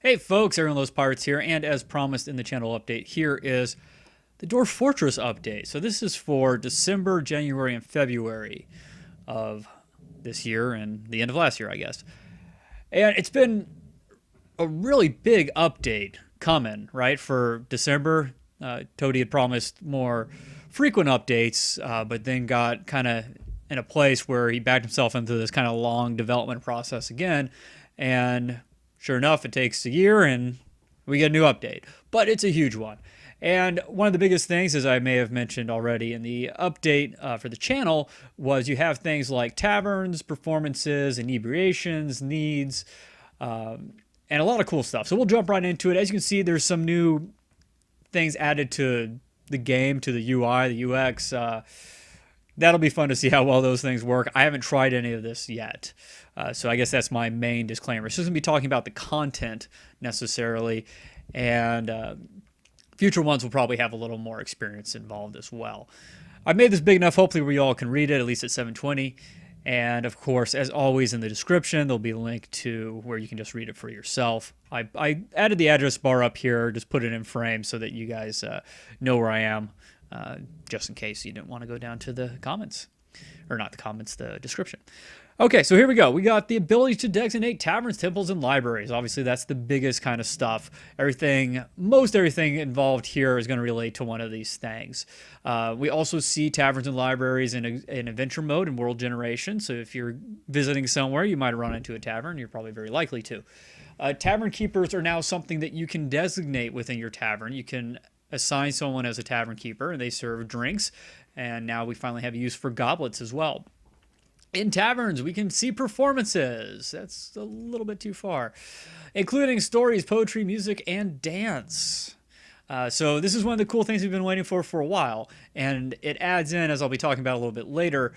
Hey folks, EveryoneLovesPirates here, and as promised in the channel update, here is the Dwarf Fortress update. So this is for December, January, and February of this year and the end of last year, I guess. And it's been a really big update coming, right? For December, Toady had promised more frequent updates, but then got kind of in a place where he backed himself into this kind of long development process again. And sure enough, it takes a year and we get a new update. But it's a huge one. And one of the biggest things, as I may have mentioned already in the update for the channel, was you have things like taverns, performances, inebriations, needs, and a lot of cool stuff. So we'll jump right into it. As you can see, there's some new things added to the game, to the UI, the UX. That'll be fun to see how well those things work. I haven't tried any of this yet. So I guess that's my main disclaimer. So this is going to be talking about the content necessarily, and future ones will probably have a little more experience involved as well. I've made this big enough, hopefully, where you all can read it, at least at 720. And of course, as always in the description, there'll be a link to where you can just read it for yourself. I added the address bar up here, just put it in frame so that you guys know where I am, just in case you didn't want to go down to the comments. Or not the comments, the description. Okay, so here we go. We got the ability to designate taverns, temples, and libraries. Obviously, that's the biggest kind of stuff. Most everything involved here is going to relate to one of these things. We also see taverns and libraries in adventure mode and world generation. So if you're visiting somewhere, you might run into a tavern. You're probably very likely to. Tavern keepers are now something that you can designate within your tavern. You can assign someone as a tavern keeper, and they serve drinks. And now we finally have use for goblets as well. In taverns, we can see performances. That's a little bit too far. Including stories, poetry, music, and dance. So this is one of the cool things we've been waiting for a while. And it adds in, as I'll be talking about a little bit later,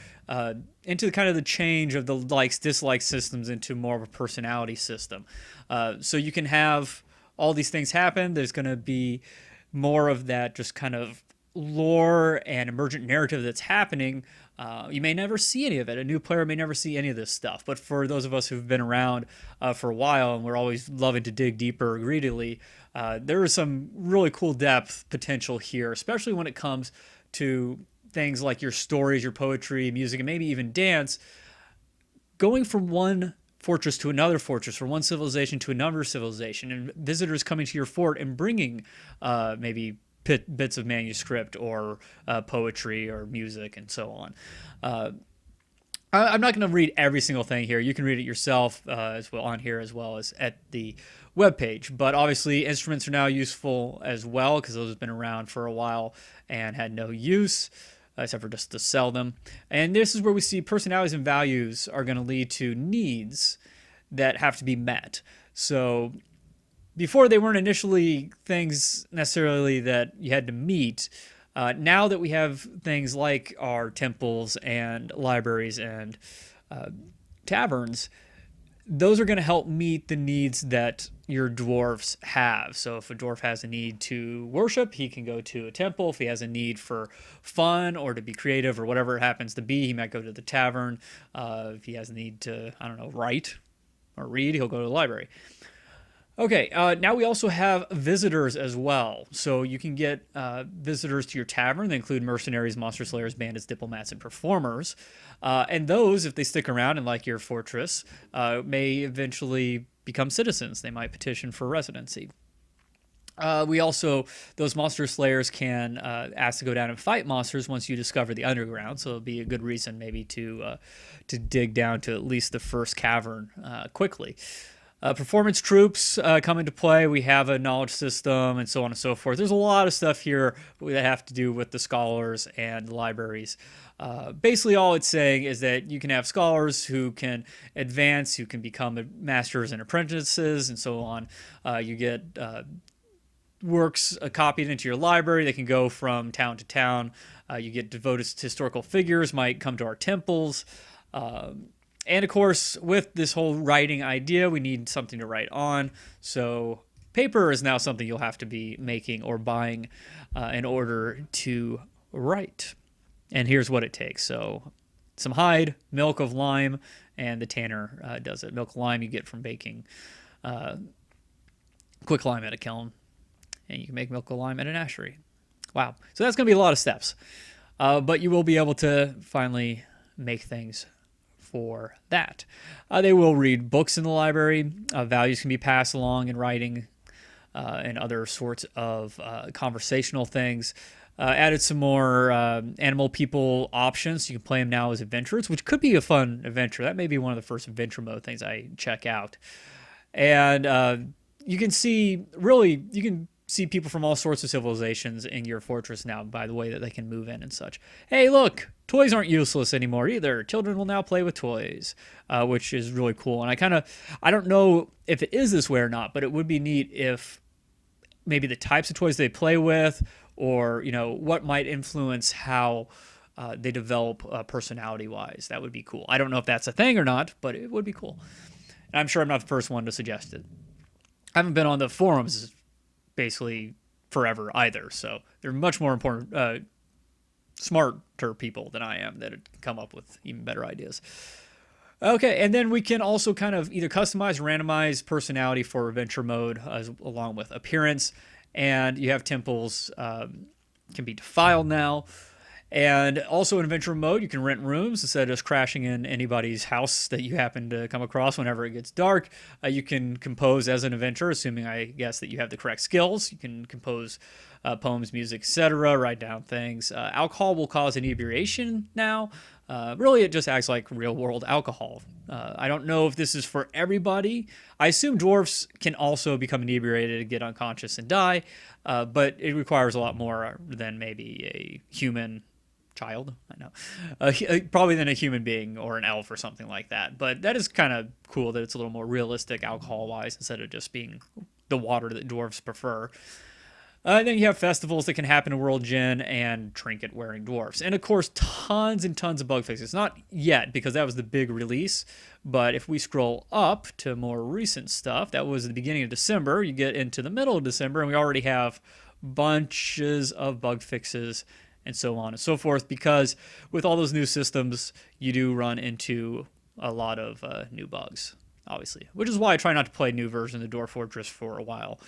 into kind of the change of the likes, dislikes systems into more of a personality system. So you can have all these things happen. There's going to be more of that just kind of lore and emergent narrative that's happening. You may never see any of it. A new player may never see any of this stuff. But for those of us who've been around for a while and we're always loving to dig deeper greedily, there is some really cool depth potential here, especially when it comes to things like your stories, your poetry, music, and maybe even dance. Going from one fortress to another fortress, from one civilization to another civilization, and visitors coming to your fort and bringing maybe bits of manuscript or poetry or music and so on. I'm not going to read every single thing here. You can read it yourself as well on here as well as at the webpage. But obviously, instruments are now useful as well because those have been around for a while and had no use except for just to sell them. And this is where we see personalities and values are going to lead to needs that have to be met. So before, they weren't initially things necessarily that you had to meet. Now that we have things like our temples and libraries and taverns, those are going to help meet the needs that your dwarves have. So if a dwarf has a need to worship, he can go to a temple. If he has a need for fun or to be creative or whatever it happens to be, he might go to the tavern. If he has a need to, I don't know, write or read, he'll go to the library. Okay, now we also have visitors as well. So you can get visitors to your tavern. They include mercenaries, monster slayers, bandits, diplomats, and performers. And those, if they stick around and like your fortress, may eventually become citizens. They might petition for residency. Those monster slayers can ask to go down and fight monsters once you discover the underground. So it'll be a good reason maybe to dig down to at least the first cavern quickly. Performance troops come into play. We have a knowledge system and so on and so forth. There's a lot of stuff here that have to do with the scholars and libraries. Basically, all it's saying is that you can have scholars who can advance, who can become masters and apprentices, and so on. You get works copied into your library. They can go from town to town. You get devoted to historical figures, might come to our temples. And of course, with this whole writing idea, we need something to write on. So paper is now something you'll have to be making or buying in order to write. And here's what it takes. So some hide, milk of lime, and the tanner does it. Milk of lime you get from baking quicklime at a kiln, and you can make milk lime at an ashery. Wow. So that's going to be a lot of steps. But you will be able to finally make things for that. They will read books in the library. Values can be passed along in writing and other sorts of conversational things. Added some more animal people options. You can play them now as adventurers, which could be a fun adventure. That may be one of the first adventure mode things I check out. And you can see people from all sorts of civilizations in your fortress now by the way that they can move in and such. Hey, look, toys aren't useless anymore either. Children will now play with toys, which is really cool. And I don't know if it is this way or not, but it would be neat if maybe the types of toys they play with, or what might influence how they develop personality-wise. That would be cool. I don't know if that's a thing or not, but it would be cool. And I'm sure I'm not the first one to suggest it. I haven't been on the forums basically forever either, so they're much more important, smarter people than I am that can come up with even better ideas. Okay, and then we can also kind of either customize or randomize personality for adventure mode along with appearance. And you have temples can be defiled now. And also in adventure mode, you can rent rooms instead of just crashing in anybody's house that you happen to come across whenever it gets dark. You can compose as an adventurer, assuming, I guess, that you have the correct skills. You can compose poems, music, etc., write down things. Alcohol will cause inebriation now. Really, it just acts like real-world alcohol. I don't know if this is for everybody. I assume dwarves can also become inebriated, get unconscious, and die, but it requires a lot more than maybe a human child. I know. Probably than a human being or an elf or something like that. But that is kind of cool that it's a little more realistic alcohol-wise instead of just being the water that dwarves prefer. And then you have festivals that can happen in World Gen and trinket-wearing dwarves. And, of course, tons and tons of bug fixes. Not yet, because that was the big release. But if we scroll up to more recent stuff, that was the beginning of December. You get into the middle of December, and we already have bunches of bug fixes and so on and so forth. Because with all those new systems, you do run into a lot of new bugs, obviously. Which is why I try not to play new versions of Dwarf Fortress for a while.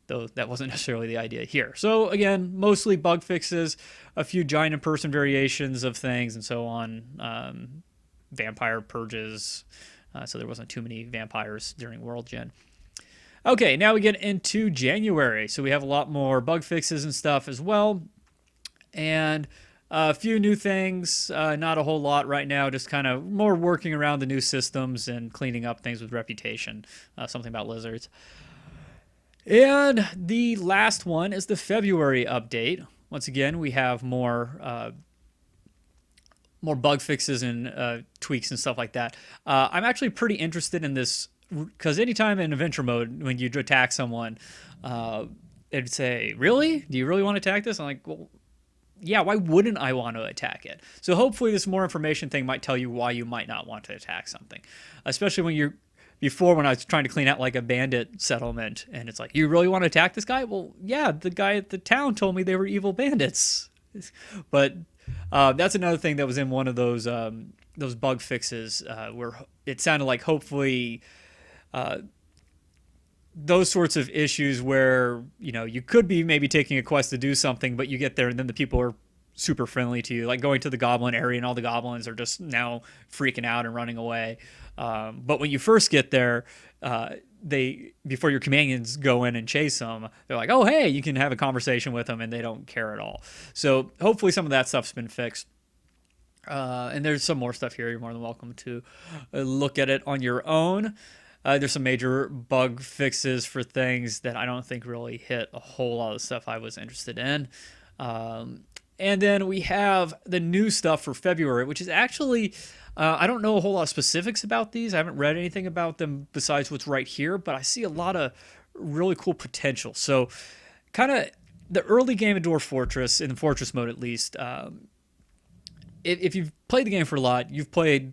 Though that wasn't necessarily the idea here. So again, mostly bug fixes, a few giant in-person variations of things and so on. Vampire purges, so there wasn't too many vampires during World Gen. Okay, now we get into January. So we have a lot more bug fixes and stuff as well. And a few new things, not a whole lot right now, just kind of more working around the new systems and cleaning up things with reputation. Something about lizards. And the last one is the February update. Once again, we have more bug fixes and tweaks and stuff like that. I'm actually pretty interested in this because anytime in adventure mode, when you attack someone, it'd say, "Really? Do you really want to attack this?" I'm like, "Well, yeah. Why wouldn't I want to attack it?" So hopefully, this more information thing might tell you why you might not want to attack something, especially when you're. Before, when I was trying to clean out like a bandit settlement, and it's like, you really want to attack this guy? Well, yeah, the guy at the town told me they were evil bandits. But that's another thing that was in one of those bug fixes where it sounded like hopefully those sorts of issues where you could be maybe taking a quest to do something, but you get there and then the people are super friendly to you, like going to the goblin area and all the goblins are just now freaking out and running away. But when you first get there, before your companions go in and chase them, they're like, "Oh, hey," you can have a conversation with them and they don't care at all. So hopefully some of that stuff's been fixed. And there's some more stuff here. You're more than welcome to look at it on your own. There's some major bug fixes for things that I don't think really hit a whole lot of stuff I was interested in. And then we have the new stuff for February, which is actually, I don't know a whole lot of specifics about these. I haven't read anything about them besides what's right here, but I see a lot of really cool potential. So kind of the early game of Dwarf Fortress, in the Fortress mode at least, if you've played the game for a lot, you've played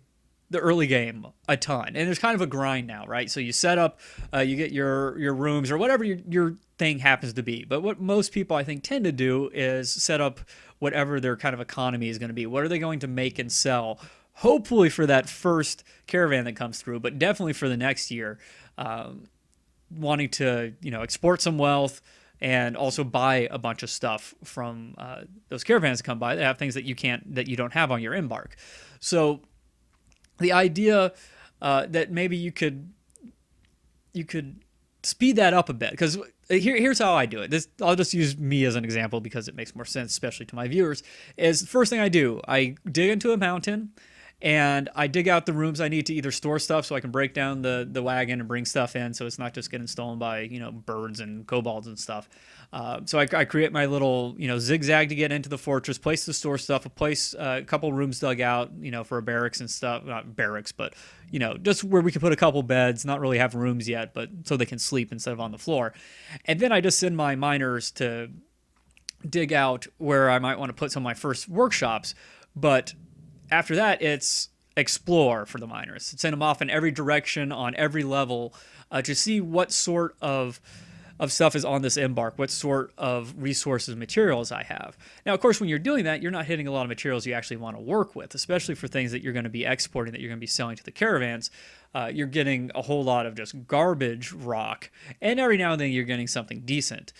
the early game a ton. And there's kind of a grind now, right? So you set up, you get your rooms or whatever your thing happens to be. But what most people, I think, tend to do is set up whatever their kind of economy is going to be. What are they going to make and sell? Hopefully for that first caravan that comes through, but definitely for the next year. wanting to, export some wealth and also buy a bunch of stuff from those caravans that come by that have things that you don't have on your embark. So the idea that maybe you could speed that up a bit, because here's how I do it. I'll just use me as an example because it makes more sense, especially to my viewers. Is the first thing I do, I dig into a mountain and I dig out the rooms I need to either store stuff so I can break down the wagon and bring stuff in, so it's not just getting stolen by birds and kobolds and stuff. So I create my little zigzag to get into the fortress, place to store stuff, a couple rooms dug out for a barracks and stuff, not barracks, but just where we can put a couple beds, not really have rooms yet, but so they can sleep instead of on the floor. And then I just send my miners to dig out where I might want to put some of my first workshops, but after that, it's explore for the miners. Send them off in every direction on every level to see what sort of stuff is on this embark, what sort of resources, materials I have. Now, of course, when you're doing that, you're not hitting a lot of materials you actually want to work with, especially for things that you're going to be exporting, that you're going to be selling to the caravans. You're getting a whole lot of just garbage rock, and every now and then you're getting something decent.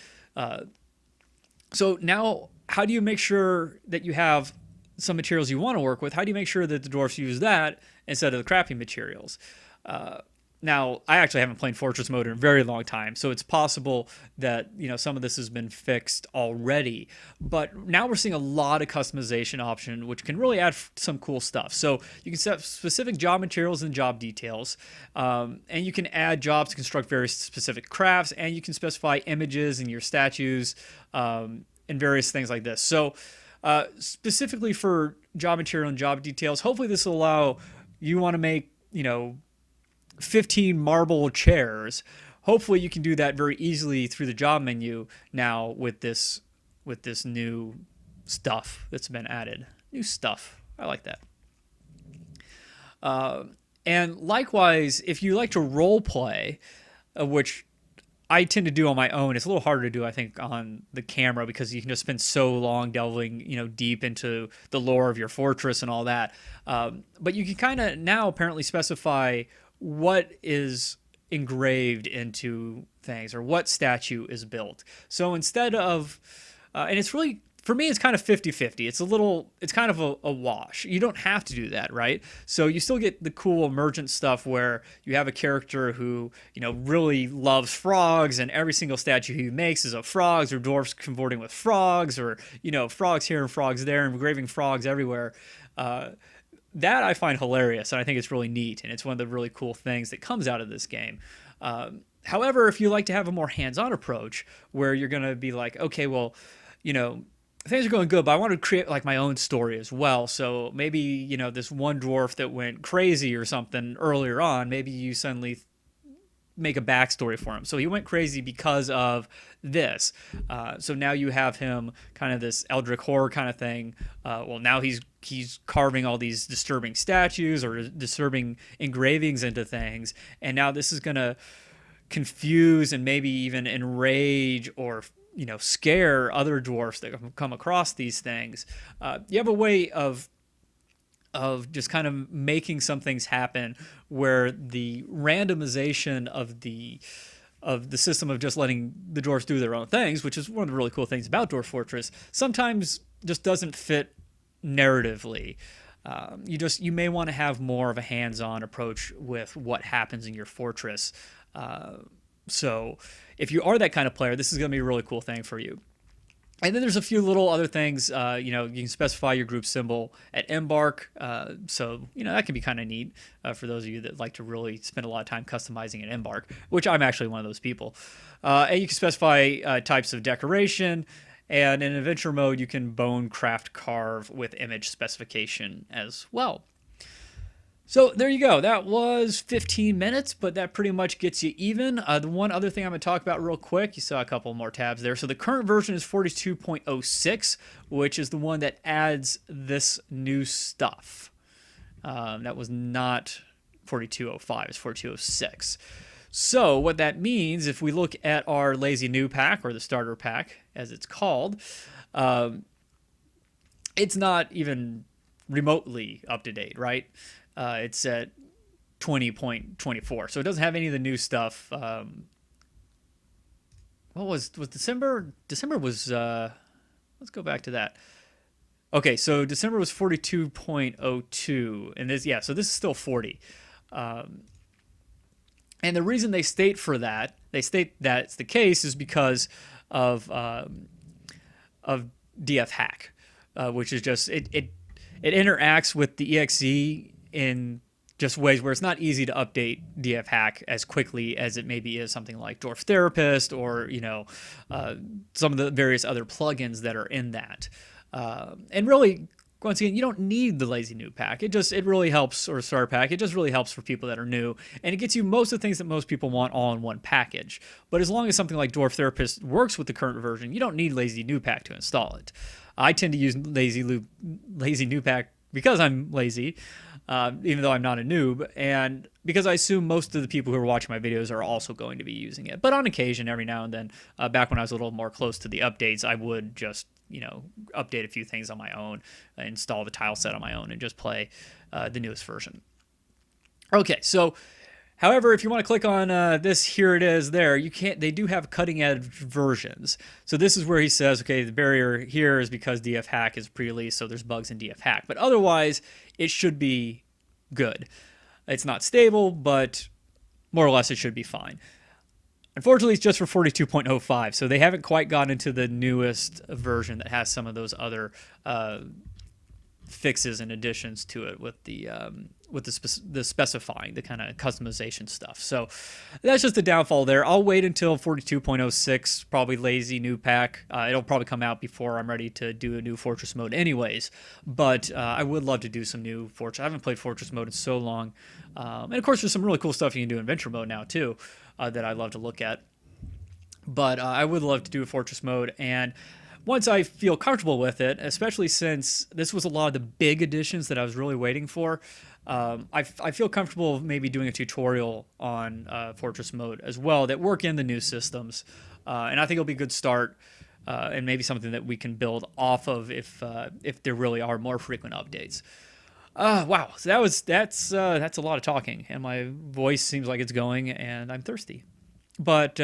So now, how do you make sure that you have some materials you want to work with? How do you make sure that the dwarfs use that instead of the crappy materials? Now, I actually haven't played Fortress mode in a very long time, so it's possible that some of this has been fixed already. But now we're seeing a lot of customization option, which can really add some cool stuff. So you can set specific job materials and job details, and you can add jobs to construct very specific crafts, and you can specify images in your statues and various things like this. So specifically for job material and job details, hopefully this will allow you want to make 15 marble chairs. Hopefully you can do that very easily through the job menu now with this new stuff that's been added. New stuff. I like that. And likewise, if you like to role play, which I tend to do on my own, it's a little harder to do, I think, on the camera because you can just spend so long delving, deep into the lore of your fortress and all that. But you can kind of now apparently specify what is engraved into things or what statue is built. So instead of, and it's really, for me, it's kind of 50-50. It's kind of a wash. You don't have to do that, right? So you still get the cool emergent stuff where you have a character who, really loves frogs, and every single statue he makes is of frogs or dwarfs convorting with frogs, or, frogs here and frogs there and engraving frogs everywhere. That I find hilarious, and I think it's really neat, and it's one of the really cool things that comes out of this game. However, if you like to have a more hands-on approach where you're going to be like, okay, well, things are going good, but I want to create like my own story as well. So maybe, this one dwarf that went crazy or something earlier on, maybe you suddenly make a backstory for him. So he went crazy because of this. So now you have him kind of this eldritch horror kind of thing. Well, now he's carving all these disturbing statues or disturbing engravings into things. And now this is going to confuse and maybe even enrage or scare other dwarfs that come across these things. You have a way of just kind of making some things happen where the randomization of the system of just letting the dwarves do their own things, which is one of the really cool things about Dwarf Fortress, sometimes just doesn't fit narratively. You may want to have more of a hands-on approach with what happens in your fortress. So if you are that kind of player, this is going to be a really cool thing for you. And then there's a few little other things. You can specify your group symbol at embark. So that can be kind of neat for those of you that like to really spend a lot of time customizing an embark, which I'm actually one of those people. And you can specify types of decoration. And in adventure mode, you can bone, craft, carve with image specification as well. So there you go. That was 15 minutes, but that pretty much gets you even. The one other thing I'm going to talk about real quick, you saw a couple more tabs there. So the current version is 42.06, which is the one that adds this new stuff. That was not 42.05, it's 42.06. So what that means, if we look at our Lazy New pack, or the starter pack, as it's called, it's not even remotely up to date, right? It's at 20.24, so it doesn't have any of the new stuff what was December? December was let's go back to that. Okay, so December was 42.02, and this, yeah, so this is still 40. Um, and the reason they state for that, they state that it's the case, is because of of DF hack, which is just it interacts with the exe in just ways where it's not easy to update DF hack as quickly as it maybe is something like Dwarf Therapist, or some of the various other plugins that are in that. And really, once again, you don't need the lazy new pack. It really helps, or star pack. It just really helps for people that are new, and it gets you most of the things that most people want all in one package. But as long as something like Dwarf Therapist works with the current version, you don't need lazy new pack to install it. I tend to use lazy new pack because I'm lazy, even though I'm not a noob, and because I assume most of the people who are watching my videos are also going to be using it. But on occasion, every now and then, back when I was a little more close to the updates, I would just update a few things on my own, install the tile set on my own, and just play the newest version. Okay, so however, if you want to click on this, here it is there, you can't, they do have cutting edge versions. So this is where he says, okay, the barrier here is because DF hack is pre-released, so there's bugs in DF hack. But otherwise, it should be good. It's not stable, but more or less it should be fine. Unfortunately, it's just for 42.05, so they haven't quite gotten into the newest version that has some of those other fixes and additions to it with the specifying, the kind of customization stuff. So that's just the downfall there. I'll wait until 42.06, probably lazy new pack. It'll probably come out before I'm ready to do a new Fortress mode anyways, but I would love to do some new Fortress. I haven't played Fortress mode in so long. And of course, there's some really cool stuff you can do in Venture mode now too, that I love to look at. But I would love to do a Fortress mode, and once I feel comfortable with it, especially since this was a lot of the big additions that I was really waiting for, I feel comfortable maybe doing a tutorial on Fortress mode as well that work in the new systems, and I think it'll be a good start, and maybe something that we can build off of if there really are more frequent updates. Wow, so that's a lot of talking, and my voice seems like it's going, and I'm thirsty. But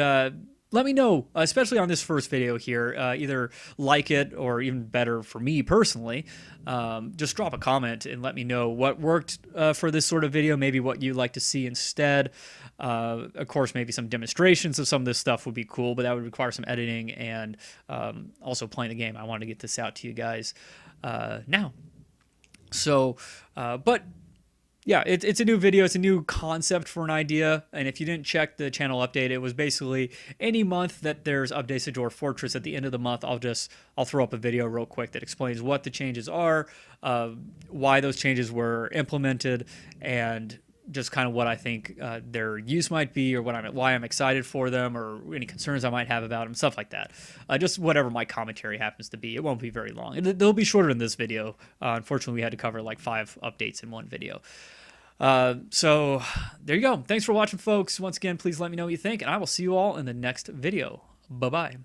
let me know, especially on this first video here, either like it, or even better for me personally, just drop a comment and let me know what worked for this sort of video, maybe what you'd like to see instead. Of course, maybe some demonstrations of some of this stuff would be cool, but that would require some editing and also playing the game. I wanted to get this out to you guys now. So, but yeah, it's a new video. It's a new concept for an idea. And if you didn't check the channel update, it was basically any month that there's updates to Dwarf Fortress, at the end of the month, I'll throw up a video real quick that explains what the changes are, why those changes were implemented, and just kind of what I think their use might be, or why I'm excited for them, or any concerns I might have about them, stuff like that. Just whatever my commentary happens to be. It won't be very long. They'll be shorter than this video. Unfortunately, we had to cover like 5 updates in one video. So there you go. Thanks for watching, folks. Once again, please let me know what you think, and I will see you all in the next video. Bye-bye.